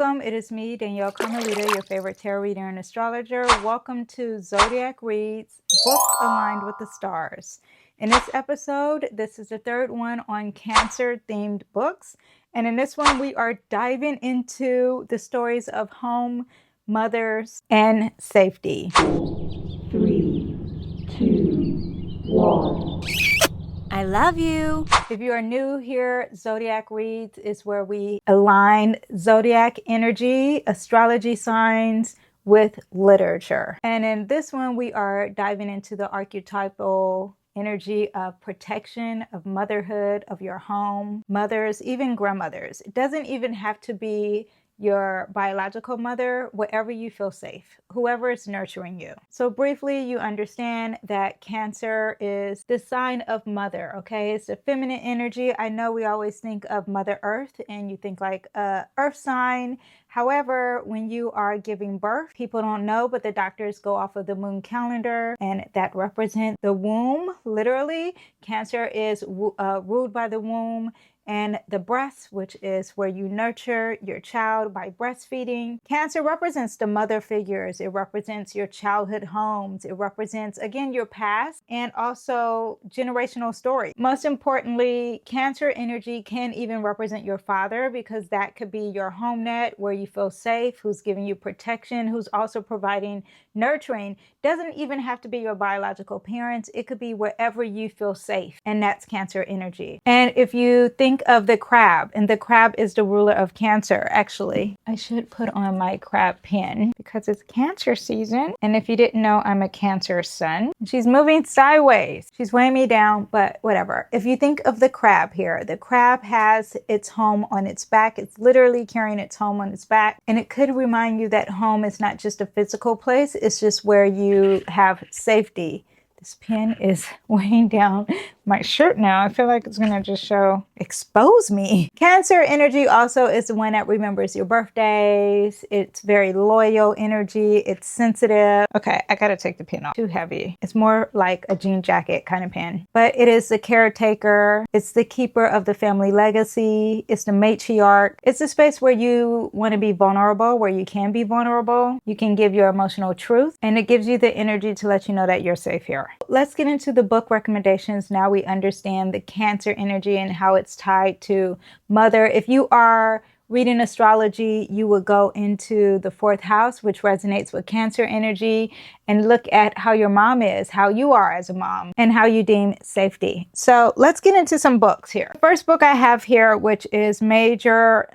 Welcome, it is me, Danyell Carmelita, your favorite tarot reader and astrologer. Welcome to Zodiac Reads, Books Aligned with the Stars. In this episode, this is the third one on Cancer-themed books. And in this one, we are diving into the stories of home, mothers, and safety. 3, 2, 1. I love you. If you are new here, Zodiac Reads is where we align zodiac energy, astrology signs with literature. And in this one, we are diving into the archetypal energy of protection, of motherhood, of your home, mothers, even grandmothers. It doesn't even have to be your biological mother, wherever you feel safe, whoever is nurturing you. So briefly, you understand that Cancer is the sign of mother, okay? It's the feminine energy. I know we always think of Mother Earth and you think like a earth sign. However, when you are giving birth, people don't know, but the doctors go off of the moon calendar and that represents the womb, literally. Cancer is ruled by the womb and the breast, which is where you nurture your child by breastfeeding. Cancer represents the mother figures. It represents your childhood homes. It represents, again, your past and also generational story. Most importantly, Cancer energy can even represent your father, because that could be your home net where you feel safe, who's giving you protection, who's also providing nurturing. Doesn't even have to be your biological parents. It could be wherever you feel safe, and that's Cancer energy. And if you think of the crab, and the crab is the ruler of Cancer. Actually, I should put on my crab pin because it's Cancer season. And if you didn't know, I'm a Cancer sun. She's moving sideways. She's weighing me down, but whatever. If you think of the crab here, the crab has its home on its back. It's literally carrying its home on its back. And it could remind you that home is not just a physical place. It's just where you have safety. This pen is weighing down my shirt now. I feel like it's going to just expose me. Cancer energy also is the one that remembers your birthdays. It's very loyal energy. It's sensitive. Okay, I got to take the pen off. Too heavy. It's more like a jean jacket kind of pen. But it is the caretaker. It's the keeper of the family legacy. It's the matriarch. It's a space where you want to be vulnerable, where you can be vulnerable. You can give your emotional truth, and it gives you the energy to let you know that you're safe here. Let's get into the book recommendations. Now we understand the Cancer energy and how it's tied to mother. If you are reading astrology, you will go into the 4th house, which resonates with Cancer energy, and look at how your mom is, how you are as a mom, and how you deem safety. So let's get into some books here. The first book I have here, which is Major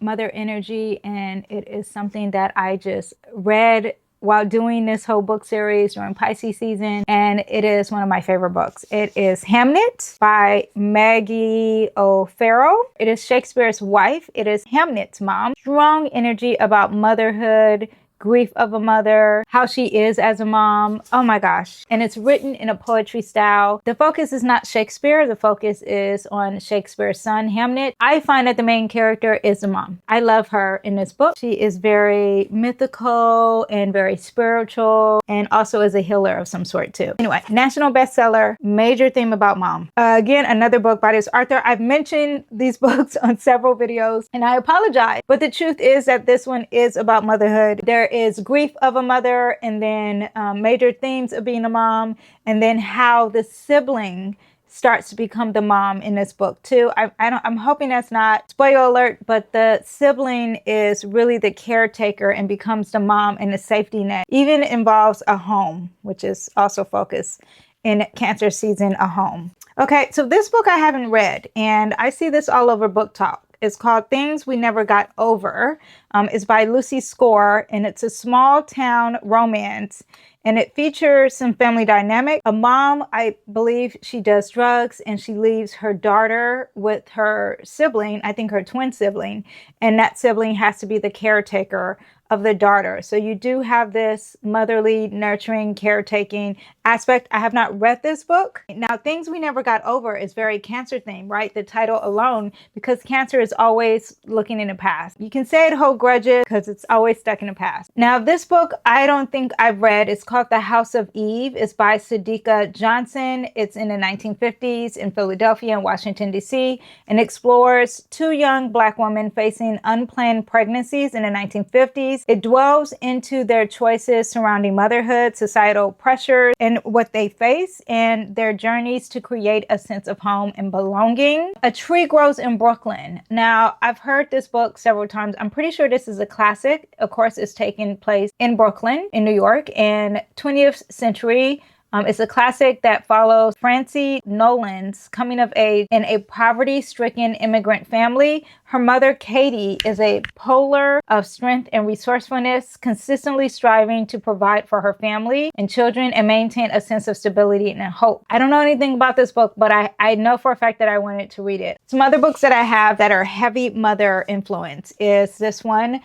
Mother Energy, and it is something that I just read while doing this whole book series during Pisces season, and it is one of my favorite books. It is Hamnet by Maggie O'Farrell. It is Shakespeare's wife. It is Hamnet's mom. Strong energy about motherhood, grief of a mother, how she is as a mom. Oh my gosh. And it's written in a poetry style. The focus is not Shakespeare. The focus is on Shakespeare's son, Hamnet. I find that the main character is the mom. I love her in this book. She is very mythical and very spiritual, and also is a healer of some sort too. Anyway, national bestseller, major theme about mom. Again, another book by this author. I've mentioned these books on several videos, and I apologize, but the truth is that this one is about motherhood. There is grief of a mother, and then major themes of being a mom, and then how the sibling starts to become the mom in this book too. I'm hoping that's not spoiler alert, but the sibling is really the caretaker and becomes the mom and the safety net. Even involves a home, which is also focused in Cancer season, a home. Okay, so this book I haven't read, and I see this all over Book Talk. It's called Things We Never Got Over. It's by Lucy Score, and it's a small town romance, and it features some family dynamic. A mom, I believe she does drugs, and she leaves her daughter with her sibling, I think her twin sibling, and that sibling has to be the caretaker of the daughter. So you do have this motherly, nurturing, caretaking aspect. I have not read this book. Now, Things We Never Got Over is very Cancer themed, right? The title alone, because Cancer is always looking in the past. You can say it hold grudges because it's always stuck in the past. Now, this book, I don't think I've read. It's called The House of Eve. It's by Sadiqa Johnson. It's in the 1950s in Philadelphia and Washington, D.C., and explores two young Black women facing unplanned pregnancies in the 1950s. It dwells into their choices surrounding motherhood, societal pressures, and what they face, and their journeys to create a sense of home and belonging. A Tree Grows in Brooklyn. Now, I've heard this book several times. I'm pretty sure this is a classic. Of course, it's taking place in Brooklyn, in New York, in 20th century. It's a classic that follows Francie Nolan's coming of age in a poverty-stricken immigrant family. Her mother, Katie, is a polar of strength and resourcefulness, consistently striving to provide for her family and children and maintain a sense of stability and hope. I don't know anything about this book, but I know for a fact that I wanted to read it. Some other books that I have that are heavy mother influence is this one,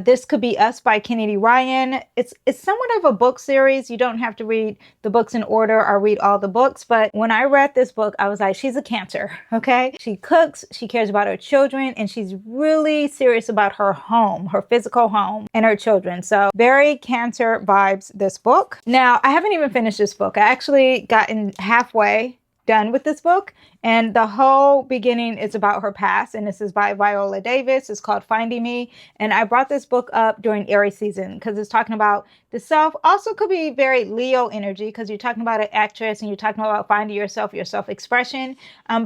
This Could Be Us by Kennedy Ryan. It's somewhat of a book series. You don't have to read the books in order or read all the books. But when I read this book, I was like, she's a Cancer, okay? She cooks, she cares about her children, and she's really serious about her home, her physical home, and her children. So very Cancer vibes, this book. Now, I haven't even finished this book. I actually gotten halfway done with this book, and the whole beginning is about her past, and this is by Viola Davis. It's called Finding Me, and I brought this book up during Aries season because it's talking about the self. Also could be very Leo energy because you're talking about an actress and you're talking about finding yourself, your self-expression,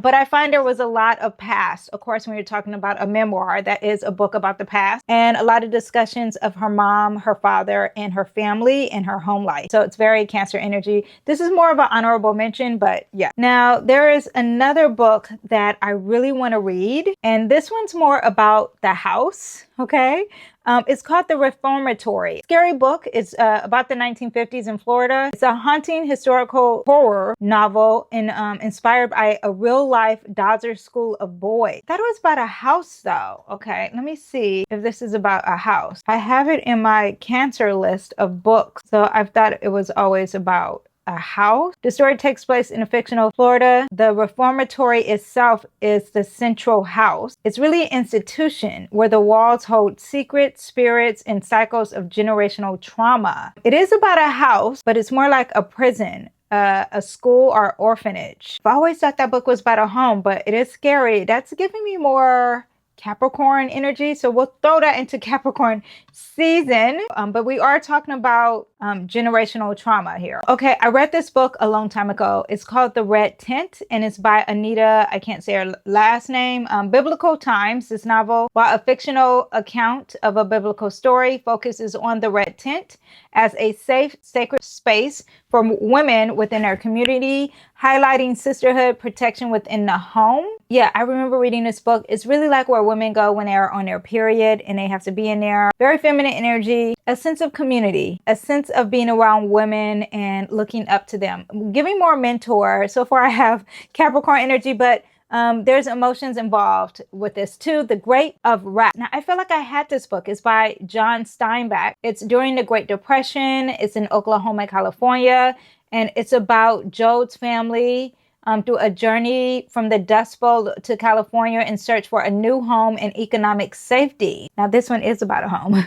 but I find there was a lot of past. Of course, when you're talking about a memoir, that is a book about the past, and a lot of discussions of her mom, her father, and her family and her home life. So it's very Cancer energy. This is more of an honorable mention, but yeah. Now, there is another book that I really want to read, and this one's more about the house, okay? It's called The Reformatory. Scary book. It's about the 1950s in Florida. It's a haunting historical horror novel and inspired by a real-life Dodger School of Boys. That was about a house, though. Okay, let me see if this is about a house. I have it in my Cancer list of books, so I've thought it was always about a house. The story takes place in a fictional Florida. The reformatory itself is the central house. It's really an institution where the walls hold secrets, spirits, and cycles of generational trauma. It is about a house, but it's more like a prison, a school, or orphanage. I've always thought that book was about a home, but it is scary. That's giving me more Capricorn energy, so we'll throw that into Capricorn season, but we are talking about generational trauma here. Okay, I read this book a long time ago. It's called The Red Tent, and it's by Anita, I can't say her last name. Biblical Times. This novel, while a fictional account of a biblical story, focuses on the Red Tent as a safe, sacred space for women within their community, highlighting sisterhood, protection within the home. Yeah, I remember reading this book. It's really like where women go when they're on their period and they have to be in there. Very feminine energy, a sense of community, a sense of being around women and looking up to them, giving more mentor. So far I have Capricorn energy, but there's emotions involved with this too. The Great of Rap. Now, I feel like I had this book. It's by John Steinbeck. It's during the Great Depression. It's in Oklahoma, California, and it's about Jode's family through a journey from the Dust Bowl to California in search for a new home and economic safety. Now, this one is about a home.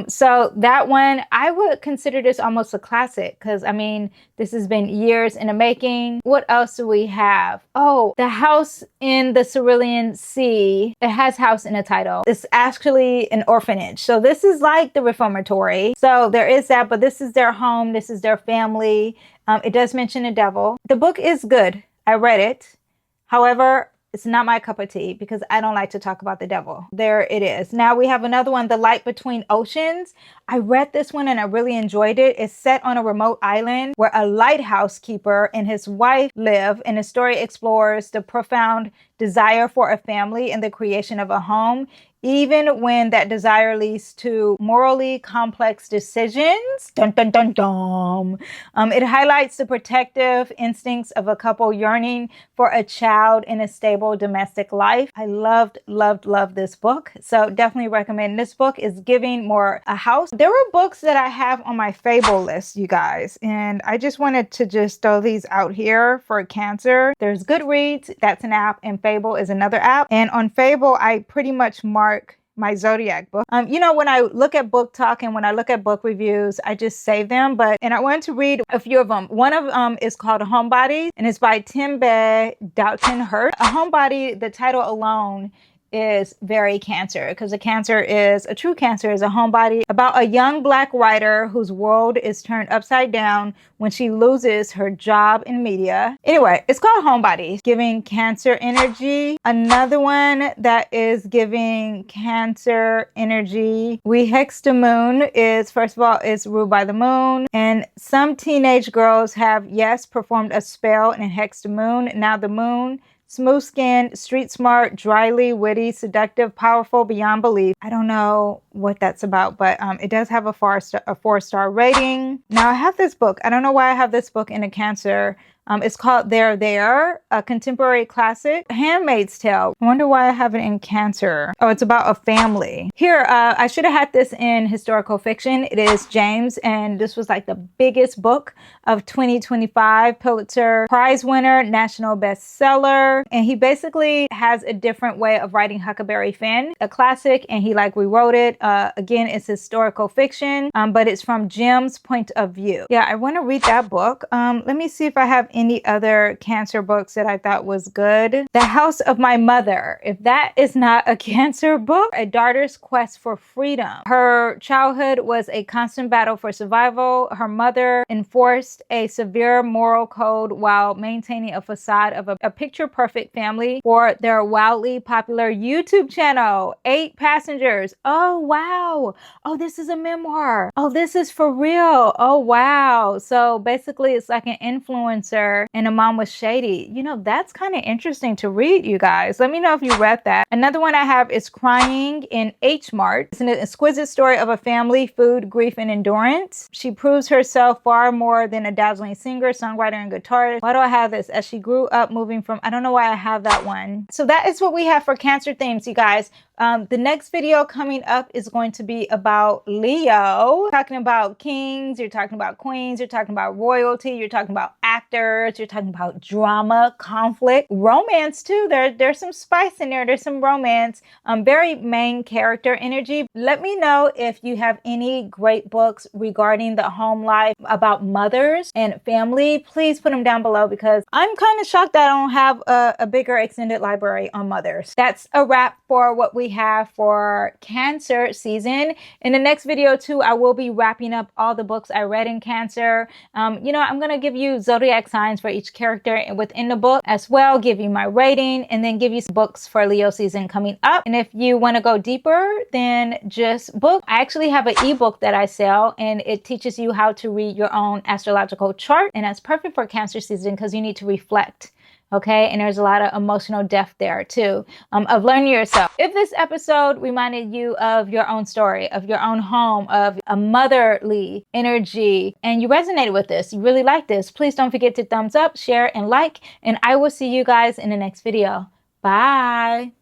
So that one, I would consider this almost a classic because, I mean, this has been years in the making. What else do we have? Oh, The House in the Cerulean Sea. It has house in the title. It's actually an orphanage. So this is like the reformatory. So there is that, but this is their home. This is their family. It does mention the devil. The book is good. I read it. However, it's not my cup of tea because I don't like to talk about the devil. There it is. Now we have another one, The Light Between Oceans. I read this one and I really enjoyed it. It's set on a remote island where a lighthouse keeper and his wife live, and the story explores the profound desire for a family and the creation of a home. even when that desire leads to morally complex decisions. Dun, dun, dun, dun. It highlights the protective instincts of a couple yearning for a child in a stable domestic life. I loved this book. So definitely recommend. This book is giving more a house. There were books that I have on my Fable list, you guys, and I just wanted to just throw these out here for Cancer. There's Goodreads, that's an app, and Fable is another app. And on Fable, I pretty much mark my Zodiac book. You know, when I look at Book Talk and when I look at book reviews, I just save them. And I wanted to read a few of them. One of them is called Homebody, and it's by Timbe Doughton Hurt. A Homebody, the title alone is very Cancer, because a true Cancer is a homebody about a young Black writer whose world is turned upside down when she loses her job in media. Anyway, it's called Homebody, giving Cancer energy. Another one that is giving Cancer energy, We Hex the Moon, is, first of all, it's ruled by the moon, and some teenage girls have, yes, performed a spell and hexed the moon. Now the moon, smooth skin, street smart, dryly witty, seductive, powerful beyond belief. I don't know what that's about, but it does have a 4-star rating. Now I have this book. I don't know why I have this book in a Cancer. It's called There, a contemporary classic, Handmaid's Tale. I wonder why I have it in Cancer. Oh, it's about a family. Here, I should have had this in historical fiction. It is James, and this was like the biggest book of 2025, Pulitzer Prize winner, national bestseller. And he basically has a different way of writing Huckleberry Finn, a classic, and he like rewrote it. Again, it's historical fiction, but it's from Jim's point of view. Yeah, I want to read that book. Let me see if I have any other Cancer books that I thought was good. The House of My Mother. If that is not a Cancer book, a daughter's quest for freedom. Her childhood was a constant battle for survival. Her mother enforced a severe moral code while maintaining a facade of a picture-perfect family for their wildly popular YouTube channel, 8 Passengers. Oh, wow. Oh, this is a memoir. Oh, this is for real. Oh, wow. So basically, it's like an influencer and a mom was shady. You know, that's kind of interesting to read, you guys. Let me know if you read that. Another one I have is Crying in H Mart. It's an exquisite story of a family, food, grief, and endurance. She proves herself far more than a dazzling singer, songwriter, and guitarist. Why do I have this? As she grew up moving from, I don't know why I have that one. So that is what we have for Cancer themes, you guys. The next video coming up is going to be about Leo. Talking about kings, you're talking about queens, you're talking about royalty, you're talking about actors, you're talking about drama, conflict, romance too. There's some spice in there. There's some romance, very main character energy. Let me know if you have any great books regarding the home life about mothers and family. Please put them down below, because I'm kind of shocked that I don't have a bigger extended library on mothers. That's a wrap for what we have for Cancer season. In the next video too, I will be wrapping up all the books I read in Cancer. You know, I'm going to give you zodiac signs for each character within the book as well, give you my rating, and then give you some books for Leo season coming up. And if you want to go deeper than just book, I actually have an ebook that I sell, and it teaches you how to read your own astrological chart. And that's perfect for Cancer season because you need to reflect. Okay, and there's a lot of emotional depth there too, of learning yourself. If this episode reminded you of your own story, of your own home, of a motherly energy, and you resonated with this, you really like this, please don't forget to thumbs up, share, and like, and I will see you guys in the next video. Bye.